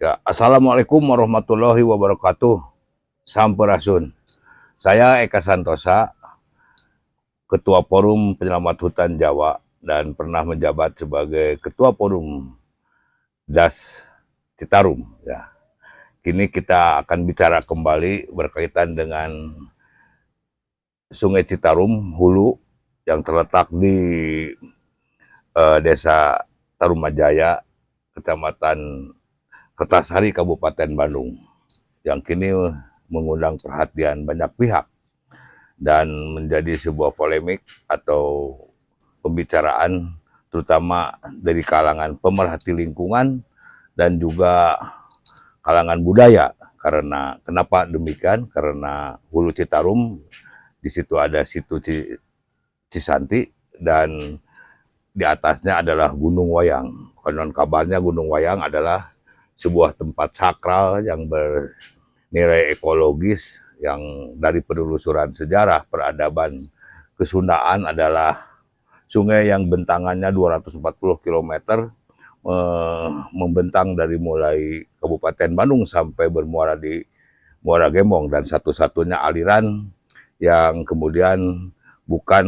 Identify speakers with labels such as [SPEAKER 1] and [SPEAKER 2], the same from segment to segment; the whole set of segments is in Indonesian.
[SPEAKER 1] Ya, Assalamualaikum warahmatullahi wabarakatuh. Sampurasun. Saya Eka Santosa, Ketua Forum Penyelamat Hutan Jawa dan pernah menjabat sebagai Ketua Forum DAS Citarum. Ya, kini kita akan bicara kembali berkaitan dengan Sungai Citarum Hulu yang terletak di Desa Tarumajaya, Kecamatan Kertasari, Kabupaten Bandung, yang kini mengundang perhatian banyak pihak dan menjadi sebuah polemik atau pembicaraan terutama dari kalangan pemerhati lingkungan dan juga kalangan budaya. Karena kenapa demikian? Karena Hulu Citarum di situ ada situ Cisanti dan di atasnya adalah Gunung Wayang. Konon kabarnya Gunung Wayang adalah sebuah tempat sakral yang bernilai ekologis yang dari penelusuran sejarah peradaban Kesundaan adalah sungai yang bentangannya 240 km membentang dari mulai Kabupaten Bandung sampai bermuara di Muara Gembong, dan satu-satunya aliran yang kemudian bukan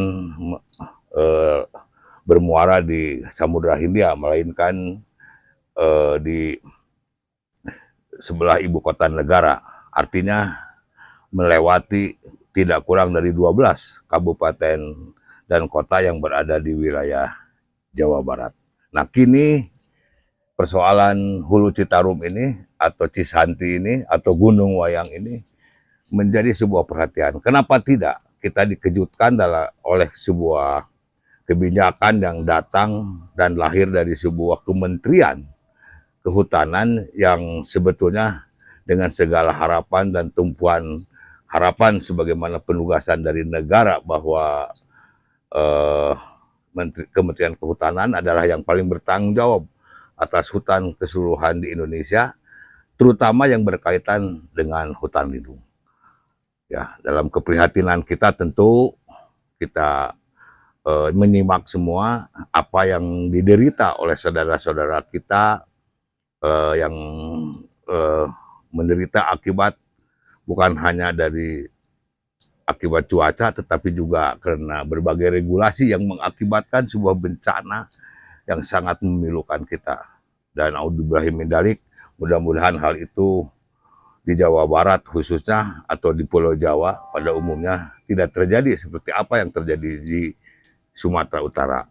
[SPEAKER 1] bermuara di Samudra Hindia, melainkan di sebelah ibu kota negara. Artinya melewati tidak kurang dari 12 kabupaten dan kota yang berada di wilayah Jawa Barat. Nah, kini persoalan Hulu Citarum ini atau Cisanti ini atau Gunung Wayang ini menjadi sebuah perhatian. Kenapa tidak kita dikejutkan oleh sebuah kebijakan yang datang dan lahir dari sebuah kementerian kehutanan yang sebetulnya dengan segala harapan dan tumpuan harapan sebagaimana penugasan dari negara bahwa Kementerian Kehutanan adalah yang paling bertanggung jawab atas hutan keseluruhan di Indonesia, terutama yang berkaitan dengan hutan lindung. Ya, dalam keprihatinan kita tentu kita menyimak semua apa yang diderita oleh saudara-saudara kita yang menderita akibat bukan hanya dari akibat cuaca, tetapi juga karena berbagai regulasi yang mengakibatkan sebuah bencana yang sangat memilukan kita. Dan audzubillahi min dzalik, mudah-mudahan hal itu di Jawa Barat khususnya atau di Pulau Jawa pada umumnya tidak terjadi seperti apa yang terjadi di Sumatera Utara.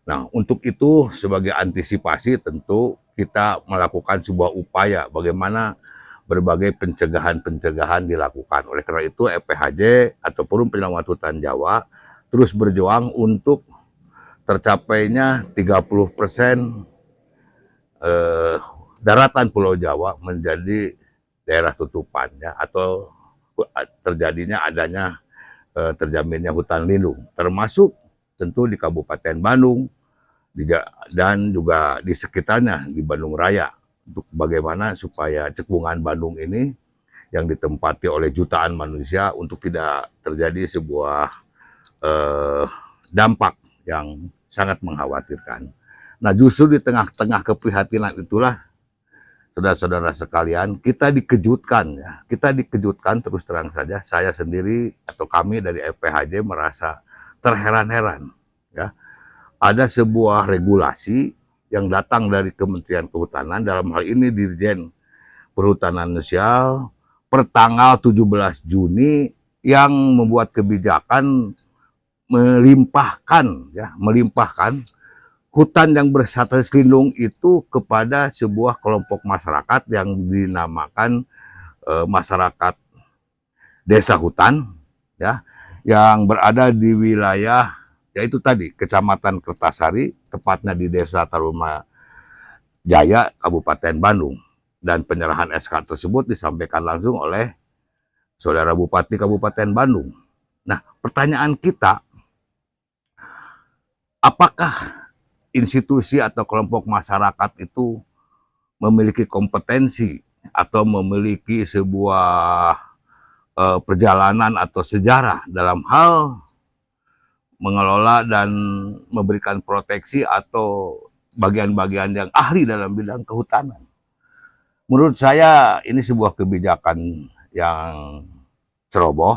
[SPEAKER 1] Nah, untuk itu sebagai antisipasi tentu kita melakukan sebuah upaya bagaimana berbagai pencegahan-pencegahan dilakukan. Oleh karena itu FPHJ atau Forum Penyelamat Hutan Jawa terus berjuang untuk tercapainya 30% daratan Pulau Jawa menjadi daerah tutupannya atau terjadinya adanya terjaminnya hutan lindung, termasuk tentu di Kabupaten Bandung dan juga di sekitarnya di Bandung Raya, untuk bagaimana supaya cekungan Bandung ini yang ditempati oleh jutaan manusia untuk tidak terjadi sebuah dampak yang sangat mengkhawatirkan. Nah, justru di tengah-tengah keprihatinan itulah saudara-saudara sekalian, kita dikejutkan ya. Kita dikejutkan terus terang saja. Saya sendiri atau kami dari FPHJ merasa terheran-heran ya. Ada sebuah regulasi yang datang dari Kementerian Kehutanan, dalam hal ini Dirjen Perhutanan Sosial, per tanggal 17 Juni yang membuat kebijakan melimpahkan hutan yang berstatus lindung itu kepada sebuah kelompok masyarakat yang dinamakan masyarakat desa hutan ya, yang berada di wilayah yaitu tadi Kecamatan Kertasari, tepatnya di Desa Tarumajaya, Kabupaten Bandung. Dan penyerahan SK tersebut disampaikan langsung oleh Saudara Bupati Kabupaten Bandung. Nah, pertanyaan kita, apakah institusi atau kelompok masyarakat itu memiliki kompetensi atau memiliki sebuah perjalanan atau sejarah dalam hal mengelola dan memberikan proteksi atau bagian-bagian yang ahli dalam bidang kehutanan. Menurut saya ini sebuah kebijakan yang ceroboh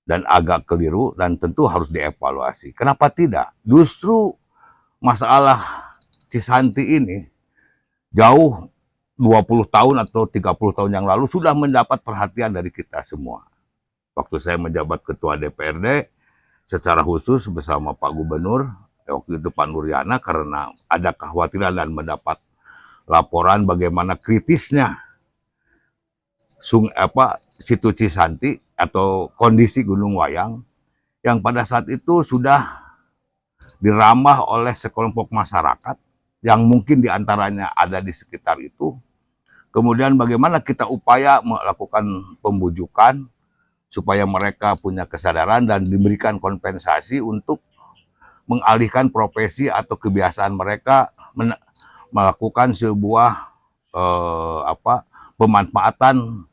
[SPEAKER 1] dan agak keliru dan tentu harus dievaluasi. Kenapa tidak? Justru masalah Cisanti ini jauh 20 tahun atau 30 tahun yang lalu sudah mendapat perhatian dari kita semua. Waktu saya menjabat ketua DPRD secara khusus bersama Pak Gubernur, waktu itu Pak Nuryana, karena ada kekhawatiran dan mendapat laporan bagaimana kritisnya situ Cisanti atau kondisi Gunung Wayang yang pada saat itu sudah diramah oleh sekelompok masyarakat yang mungkin diantaranya ada di sekitar itu. Kemudian bagaimana kita upaya melakukan pembujukan supaya mereka punya kesadaran dan diberikan kompensasi untuk mengalihkan profesi atau kebiasaan mereka melakukan sebuah pemanfaatan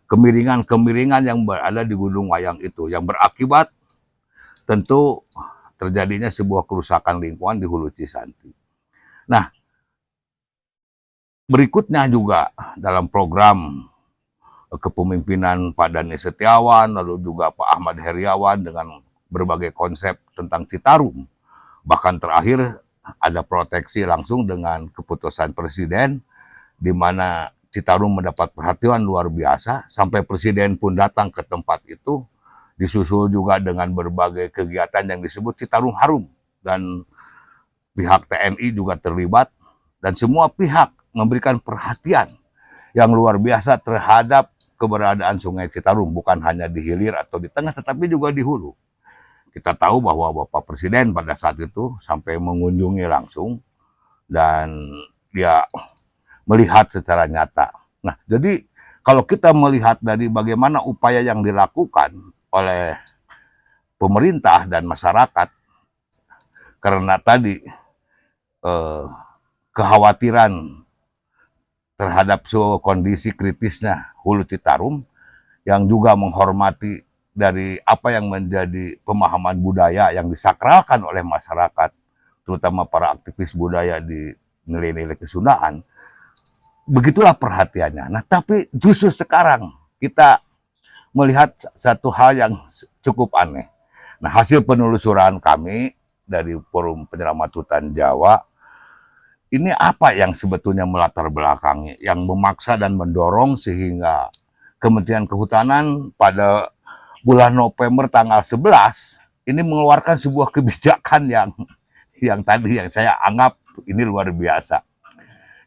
[SPEAKER 1] kemiringan-kemiringan yang berada di Gunung Wayang itu, yang berakibat tentu terjadinya sebuah kerusakan lingkungan di Hulu Cisanti. Nah, berikutnya juga dalam program kepemimpinan Pak Dhani Setiawan, lalu juga Pak Ahmad Heriawan dengan berbagai konsep tentang Citarum. Bahkan terakhir ada proteksi langsung dengan keputusan Presiden, di mana Citarum mendapat perhatian luar biasa, sampai Presiden pun datang ke tempat itu, disusul juga dengan berbagai kegiatan yang disebut Citarum Harum, dan pihak TNI juga terlibat, dan semua pihak memberikan perhatian yang luar biasa terhadap keberadaan Sungai Citarum, bukan hanya di hilir atau di tengah, tetapi juga di hulu. Kita tahu bahwa Bapak Presiden pada saat itu sampai mengunjungi langsung dan dia melihat secara nyata. Nah, jadi kalau kita melihat dari bagaimana upaya yang dilakukan oleh pemerintah dan masyarakat, karena tadi kekhawatiran terhadap kondisi kritisnya Hulu Citarum, yang juga menghormati dari apa yang menjadi pemahaman budaya yang disakralkan oleh masyarakat, terutama para aktivis budaya di nilai-nilai kesundaan. Begitulah perhatiannya. Nah, tapi justru sekarang kita melihat satu hal yang cukup aneh. Nah, hasil penelusuran kami dari Forum Penyelamat Hutan Jawa, ini apa yang sebetulnya melatar belakangi, yang memaksa dan mendorong sehingga Kementerian Kehutanan pada bulan November tanggal 11 ini mengeluarkan sebuah kebijakan yang tadi yang saya anggap ini luar biasa.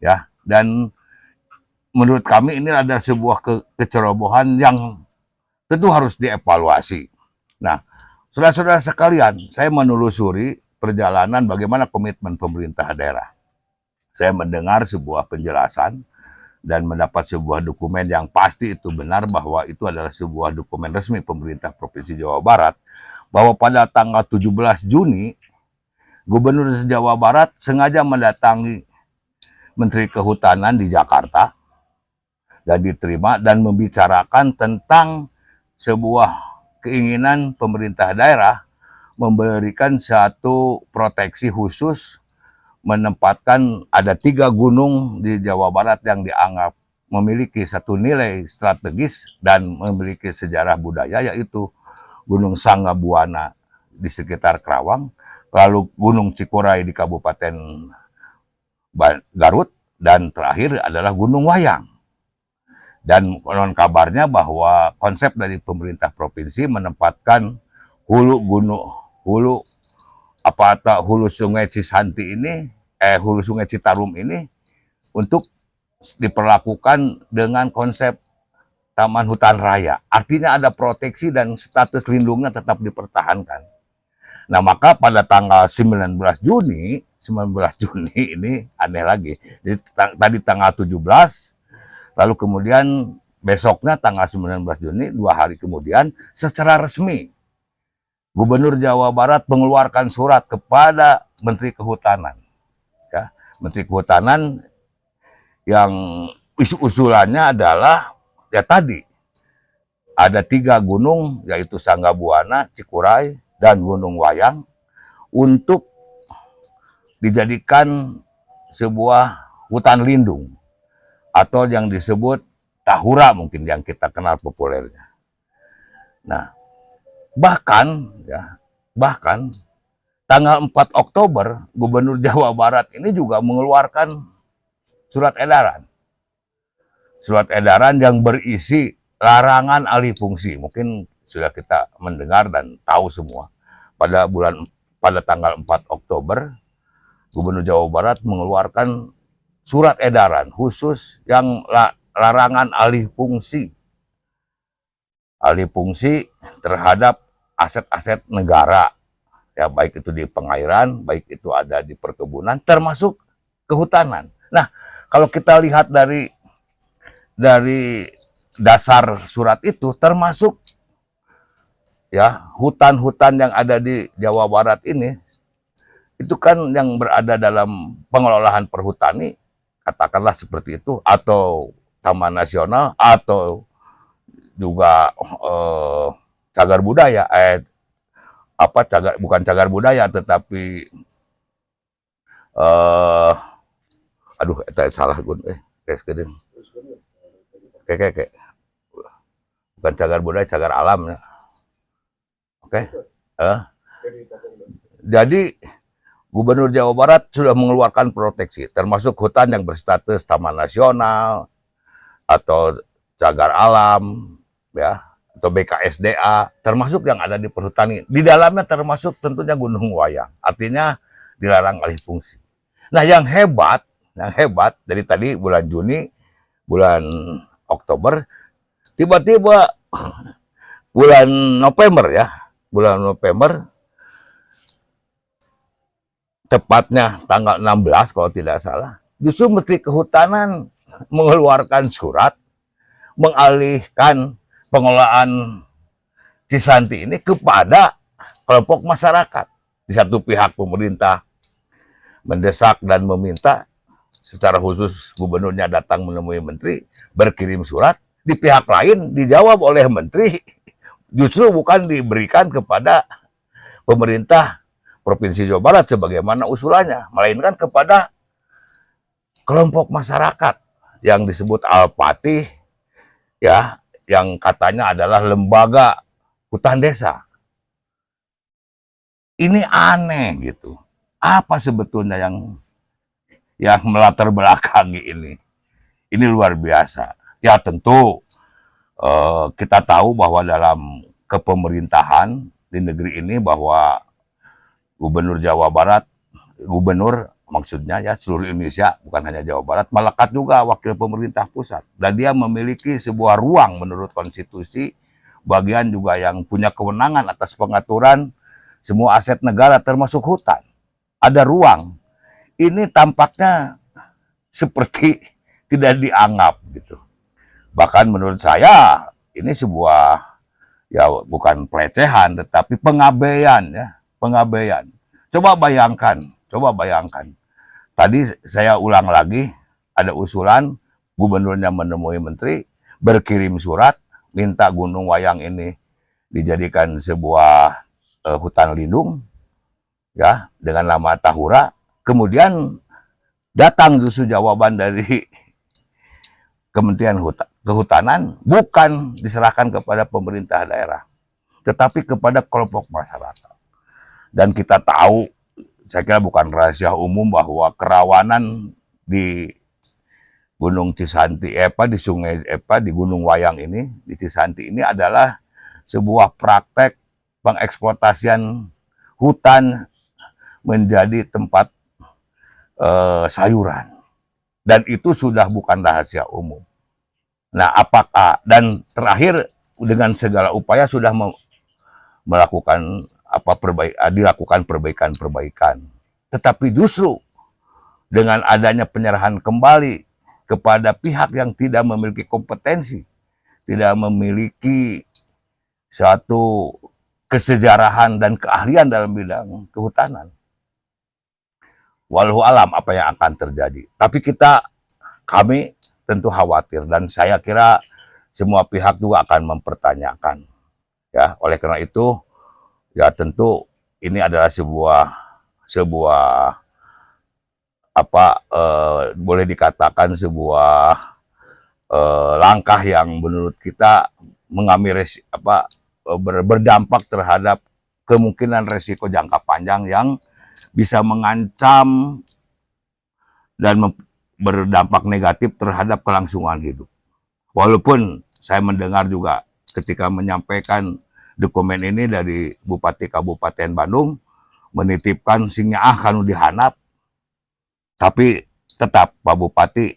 [SPEAKER 1] Ya, dan menurut kami ini ada sebuah kecerobohan yang tentu harus dievaluasi. Nah, saudara-saudara sekalian, saya menelusuri perjalanan bagaimana komitmen pemerintah daerah. Saya mendengar sebuah penjelasan dan mendapat sebuah dokumen yang pasti itu benar, bahwa itu adalah sebuah dokumen resmi pemerintah Provinsi Jawa Barat, bahwa pada tanggal 17 Juni, Gubernur Jawa Barat sengaja mendatangi Menteri Kehutanan di Jakarta dan diterima dan membicarakan tentang sebuah keinginan pemerintah daerah memberikan satu proteksi khusus, menempatkan ada 3 gunung di Jawa Barat yang dianggap memiliki satu nilai strategis dan memiliki sejarah budaya, yaitu Gunung Sanggabuana di sekitar Karawang, lalu Gunung Cikuray di Kabupaten Garut, dan terakhir adalah Gunung Wayang. Dan konon kabarnya bahwa konsep dari pemerintah provinsi menempatkan hulu Sungai Cisanti ini, Hulu Sungai Citarum ini untuk diperlakukan dengan konsep taman hutan raya. Artinya ada proteksi dan status lindungnya tetap dipertahankan. Nah, maka pada tanggal 19 Juni ini aneh lagi. Jadi tadi tanggal 17, lalu kemudian besoknya tanggal 19 Juni, 2 hari kemudian, secara resmi Gubernur Jawa Barat mengeluarkan surat kepada Menteri Kehutanan. Ya, Menteri Kehutanan yang usulannya adalah ya tadi ada 3 gunung, yaitu Sanggabuana, Cikuray, dan Gunung Wayang, untuk dijadikan sebuah hutan lindung atau yang disebut Tahura mungkin yang kita kenal populernya. Nah, bahkan tanggal 4 Oktober Gubernur Jawa Barat ini juga mengeluarkan surat edaran. Surat edaran yang berisi larangan alih fungsi. Mungkin sudah kita mendengar dan tahu semua. Pada tanggal 4 Oktober Gubernur Jawa Barat mengeluarkan surat edaran khusus yang larangan alih fungsi. Alih fungsi terhadap aset-aset negara, ya baik itu di pengairan, baik itu ada di perkebunan, termasuk kehutanan. Nah, kalau kita lihat dari dasar surat itu, termasuk ya hutan-hutan yang ada di Jawa Barat ini, itu kan yang berada dalam pengelolaan perhutani, katakanlah seperti itu, atau taman nasional, atau juga cagar budaya, bukan cagar budaya tetapi aduh eta salah gue kayak bukan cagar budaya, cagar alam ya. Oke. Jadi Gubernur Jawa Barat sudah mengeluarkan proteksi termasuk hutan yang berstatus taman nasional atau cagar alam ya, atau BKSDA, termasuk yang ada di perhutani. Di dalamnya termasuk tentunya Gunung Wayang. Artinya dilarang alih fungsi. Nah, yang hebat dari tadi bulan Juni, bulan Oktober, tiba-tiba bulan November, tepatnya tanggal 16 kalau tidak salah, justru Menteri Kehutanan mengeluarkan surat mengalihkan pengelolaan Cisanti ini kepada kelompok masyarakat. Di satu pihak pemerintah mendesak dan meminta secara khusus gubernurnya datang menemui menteri, berkirim surat. Di pihak lain dijawab oleh menteri, justru bukan diberikan kepada pemerintah Provinsi Jawa Barat sebagaimana usulannya, melainkan kepada kelompok masyarakat yang disebut Al-Patih, ya, yang katanya adalah lembaga hutan desa. Ini aneh gitu. Apa sebetulnya yang melatar belakangi ini? Ini luar biasa. Ya tentu kita tahu bahwa dalam kepemerintahan di negeri ini bahwa Gubernur Jawa Barat, maksudnya ya seluruh Indonesia, bukan hanya Jawa Barat, melekat juga wakil pemerintah pusat. Dan dia memiliki sebuah ruang menurut konstitusi, bagian juga yang punya kewenangan atas pengaturan semua aset negara termasuk hutan. Ada ruang. Ini tampaknya seperti tidak dianggap gitu. Bahkan menurut saya ini sebuah ya bukan pelecehan tetapi pengabaian ya, pengabaian. Coba bayangkan. Tadi saya ulang lagi, ada usulan gubernurnya menemui menteri, berkirim surat, minta Gunung Wayang ini dijadikan sebuah hutan lindung, ya, dengan nama Tahura. Kemudian datang justru jawaban dari Kementerian Kehutanan, bukan diserahkan kepada pemerintah daerah, tetapi kepada kelompok masyarakat. Dan kita tahu, saya kira bukan rahasia umum bahwa kerawanan di Gunung Cisanti, di Gunung Wayang ini, di Cisanti ini adalah sebuah praktek pengeksploitasian hutan menjadi tempat sayuran. Dan itu sudah bukan rahasia umum. Nah, apakah, dan terakhir dengan segala upaya sudah dilakukan perbaikan. Tetapi justru dengan adanya penyerahan kembali kepada pihak yang tidak memiliki kompetensi, tidak memiliki suatu kesejarahan dan keahlian dalam bidang kehutanan. Wallahu alam apa yang akan terjadi. Tapi kami tentu khawatir, dan saya kira semua pihak juga akan mempertanyakan. Ya, oleh karena itu, ya tentu ini adalah sebuah boleh dikatakan sebuah langkah yang menurut kita mengambil berdampak terhadap kemungkinan resiko jangka panjang yang bisa mengancam dan berdampak negatif terhadap kelangsungan hidup. Walaupun saya mendengar juga ketika menyampaikan dokumen ini dari Bupati Kabupaten Bandung menitipkan singnya kanu dihanap, tapi tetap Pak Bupati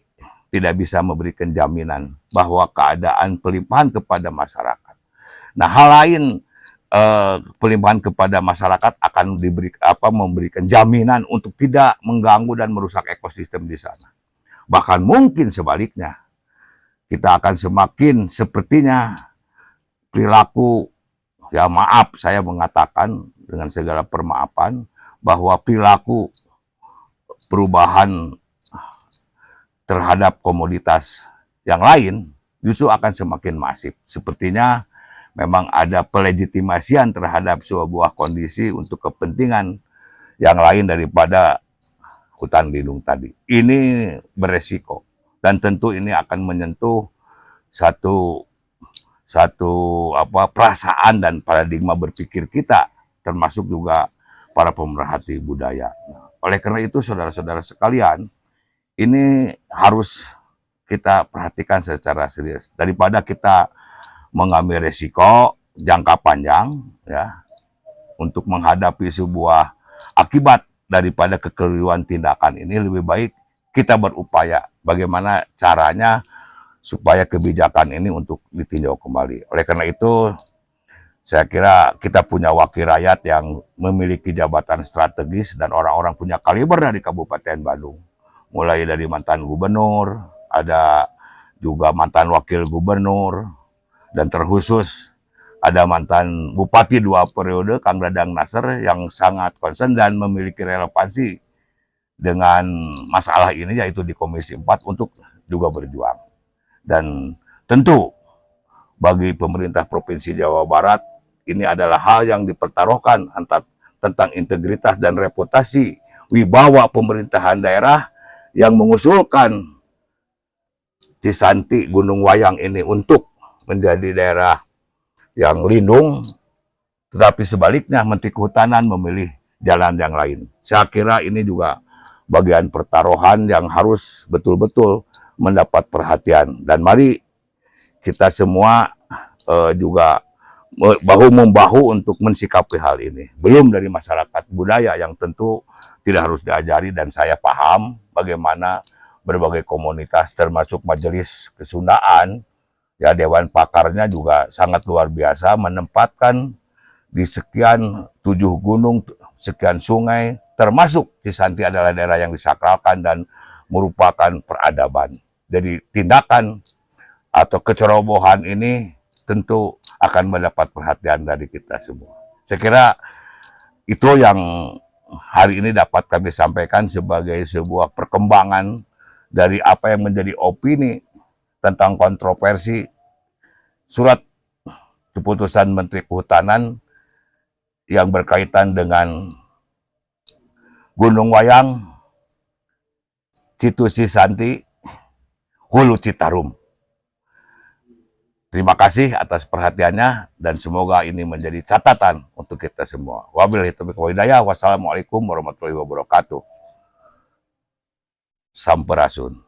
[SPEAKER 1] tidak bisa memberikan jaminan bahwa keadaan pelimpahan kepada masyarakat. Nah, hal lain pelimpahan kepada masyarakat akan memberikan jaminan untuk tidak mengganggu dan merusak ekosistem di sana. Bahkan mungkin sebaliknya, kita akan semakin sepertinya perilaku, ya maaf saya mengatakan dengan segala permaafan, bahwa perilaku perubahan terhadap komoditas yang lain justru akan semakin masif. Sepertinya memang ada pelegitimasian terhadap sebuah kondisi untuk kepentingan yang lain daripada hutan lindung tadi. Ini beresiko dan tentu ini akan menyentuh satu perasaan dan paradigma berpikir kita, termasuk juga para pemerhati budaya. Oleh karena itu, saudara-saudara sekalian, ini harus kita perhatikan secara serius daripada kita mengambil resiko jangka panjang ya untuk menghadapi sebuah akibat daripada kekeliruan tindakan ini. Lebih baik kita berupaya bagaimana caranya supaya kebijakan ini untuk ditinjau kembali. Oleh karena itu, saya kira kita punya wakil rakyat yang memiliki jabatan strategis dan orang-orang punya kaliber dari Kabupaten Bandung. Mulai dari mantan gubernur, ada juga mantan wakil gubernur, dan terkhusus ada mantan bupati 2 periode, Kang Dadang Nasr, yang sangat konsen dan memiliki relevansi dengan masalah ini, yaitu di Komisi 4 untuk juga berjuang. Dan tentu bagi pemerintah Provinsi Jawa Barat, ini adalah hal yang dipertaruhkan tentang integritas dan reputasi wibawa pemerintahan daerah yang mengusulkan Cisanti Gunung Wayang ini untuk menjadi daerah yang lindung, tetapi sebaliknya Menteri Kehutanan memilih jalan yang lain. Saya kira ini juga bagian pertaruhan yang harus betul-betul mendapat perhatian. Dan mari kita semua juga bahu-membahu untuk mensikapi hal ini. Belum dari masyarakat budaya yang tentu tidak harus diajari, dan saya paham bagaimana berbagai komunitas termasuk Majelis Kesundaan, ya Dewan Pakarnya juga sangat luar biasa menempatkan di sekian 7 gunung, sekian sungai, termasuk Cisanti adalah daerah yang disakralkan dan merupakan peradaban. Jadi tindakan atau kecerobohan ini tentu akan mendapat perhatian dari kita semua. Saya kira itu yang hari ini dapat kami sampaikan sebagai sebuah perkembangan dari apa yang menjadi opini tentang kontroversi surat keputusan Menteri Kehutanan yang berkaitan dengan Gunung Wayang, Situ Cisanti, Hulu Citarum. Terima kasih atas perhatiannya dan semoga ini menjadi catatan untuk kita semua. Wabillahi taufiq wal hidayah. Wassalamualaikum warahmatullahi wabarakatuh. Sampurasun.